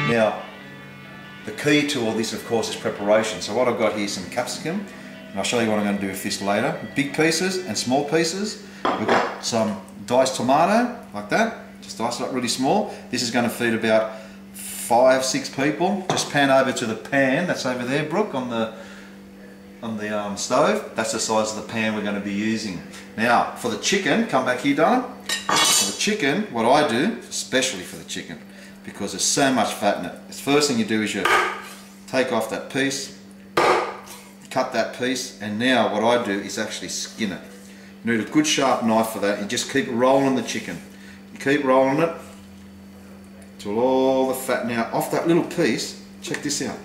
Now, the key to all this, of course, is preparation. So what I've got here is some capsicum, and I'll show you what I'm going to do with this later. Big pieces and small pieces. We've got some diced tomato, like that. Just dice it up really small. This is going to feed about 5-6 people. Just pan over to the pan that's over there, Brooke, on the stove. That's the size of the pan we're going to be using. Now, for the chicken, come back here, Donna. For the chicken, what I do, especially for the chicken, because there's so much fat in it, the first thing you do is you take off that piece, cut that piece, and now what I do is actually skin it. You need a good sharp knife for that. You just keep rolling the chicken. You keep rolling it till all the fat, now off that little piece. Check this out.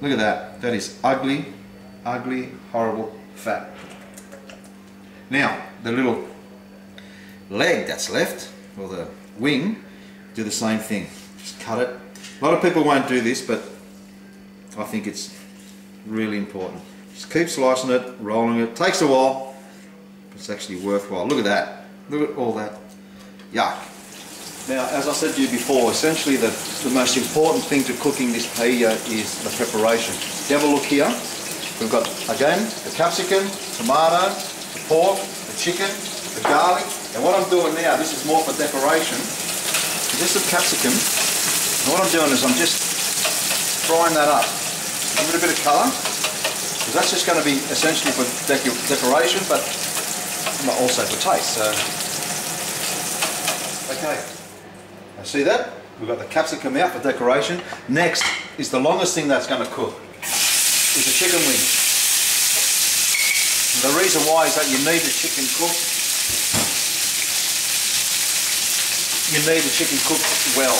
Look at that. That is ugly, ugly, horrible fat. Now, the little leg that's left, or the wing, do the same thing. Just cut it. A lot of people won't do this, but I think it's really important. Just keep slicing it, rolling it. Takes a while, but it's actually worthwhile. Look at that. Look at all that. Yuck. Now, as I said to you before, essentially the most important thing to cooking this paella is the preparation. If you have a look here, we've got, again, the capsicum, tomato, the pork, the chicken, the garlic, and what I'm doing now, this is more for decoration, just some capsicum, and what I'm doing is I'm just frying that up. Give it a bit of colour, because that's just going to be essentially for decoration, but also for taste. So, okay. Now see that? We've got the capsicum out for decoration. Next is the longest thing that's going to cook, is the chicken wing. And the reason why is that you need the chicken cooked. You need the chicken cooked well.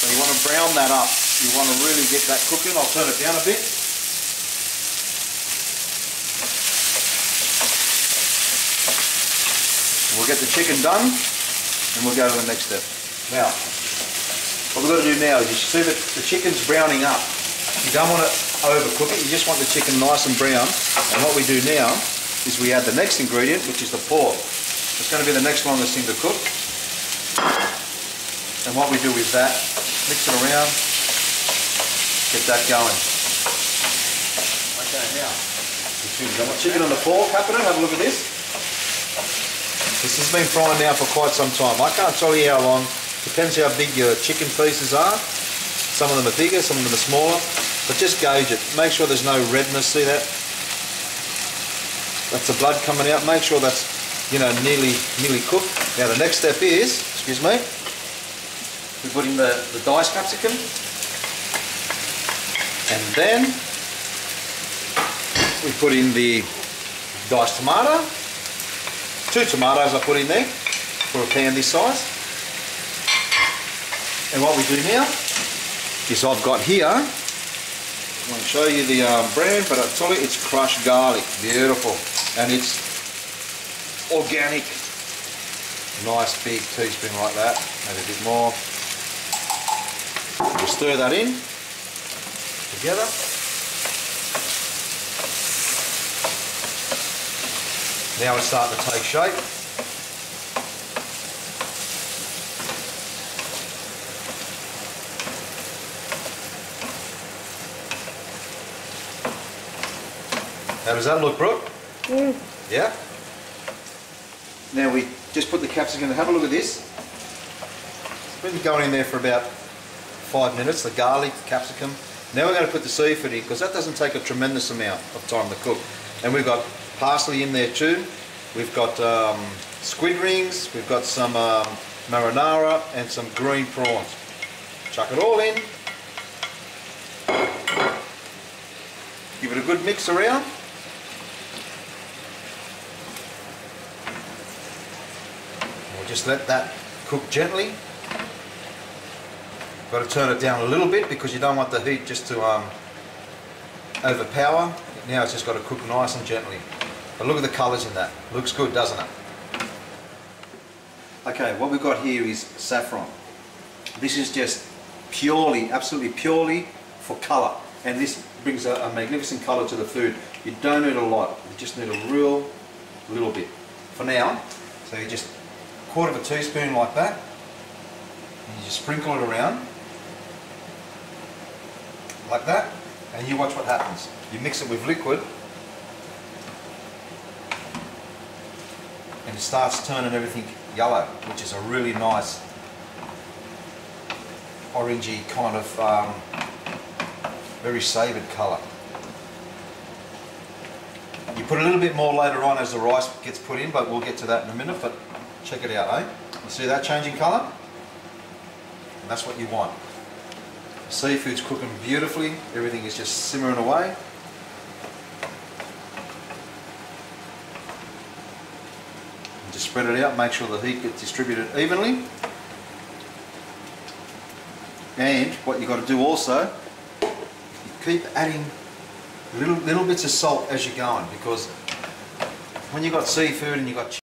So you want to brown that up. You want to really get that cooking. I'll turn it down a bit. We'll get the chicken done and we'll go to the next step. Now, what we've got to do now is you see that the chicken's browning up. You don't want to overcook it, you just want the chicken nice and brown. And what we do now is we add the next ingredient, which is the pork. It's going to be the next longest thing to cook. And what we do is that, mix it around, get that going. Okay, now, we've got my chicken on the fork happening. Have a look at this. This has been frying now for quite some time. I can't tell you how long. Depends how big your chicken pieces are. Some of them are bigger, some of them are smaller. But just gauge it. Make sure there's no redness. See that? That's the blood coming out. Make sure that's, you know, nearly cooked. Now the next step is, excuse me, we put in the diced capsicum, and then we put in the diced tomato. 2 tomatoes I put in there for a pan this size. And what we do now is I've got here, I want to show you the brand, but I tell you it's crushed garlic. Beautiful. And it's organic. Nice big teaspoon like that. Maybe a bit more. We'll stir that in together. Now it's starting to take shape. How does that look, Brooke? Yeah? Now we just put the capsicum, have a look at this. It's been going in there for about 5 minutes, the garlic, the capsicum. Now we're going to put the seafood in, because that doesn't take a tremendous amount of time to cook. And we've got parsley in there too. We've got squid rings, we've got some marinara and some green prawns. Chuck it all in. Give it a good mix around. We'll just let that cook gently. Got to turn it down a little bit because you don't want the heat just to overpower. Now it's just got to cook nice and gently. But look at the colours in that. Looks good, doesn't it? Okay, what we've got here is saffron. This is just purely, absolutely purely for colour. And this brings a magnificent colour to the food. You don't need a lot. You just need a real little bit. For now, so you just 1/4 teaspoon like that. And you just sprinkle it around like that, and you watch what happens. You mix it with liquid and it starts turning everything yellow, which is a really nice orangey kind of very savoured colour. You put a little bit more later on as the rice gets put in, but we'll get to that in a minute. But check it out, eh? You see that changing colour? And that's what you want. The seafood's cooking beautifully, everything is just simmering away. And just spread it out, make sure the heat gets distributed evenly. And what you've got to do also, you keep adding little bits of salt as you're going, because when you've got seafood and you've got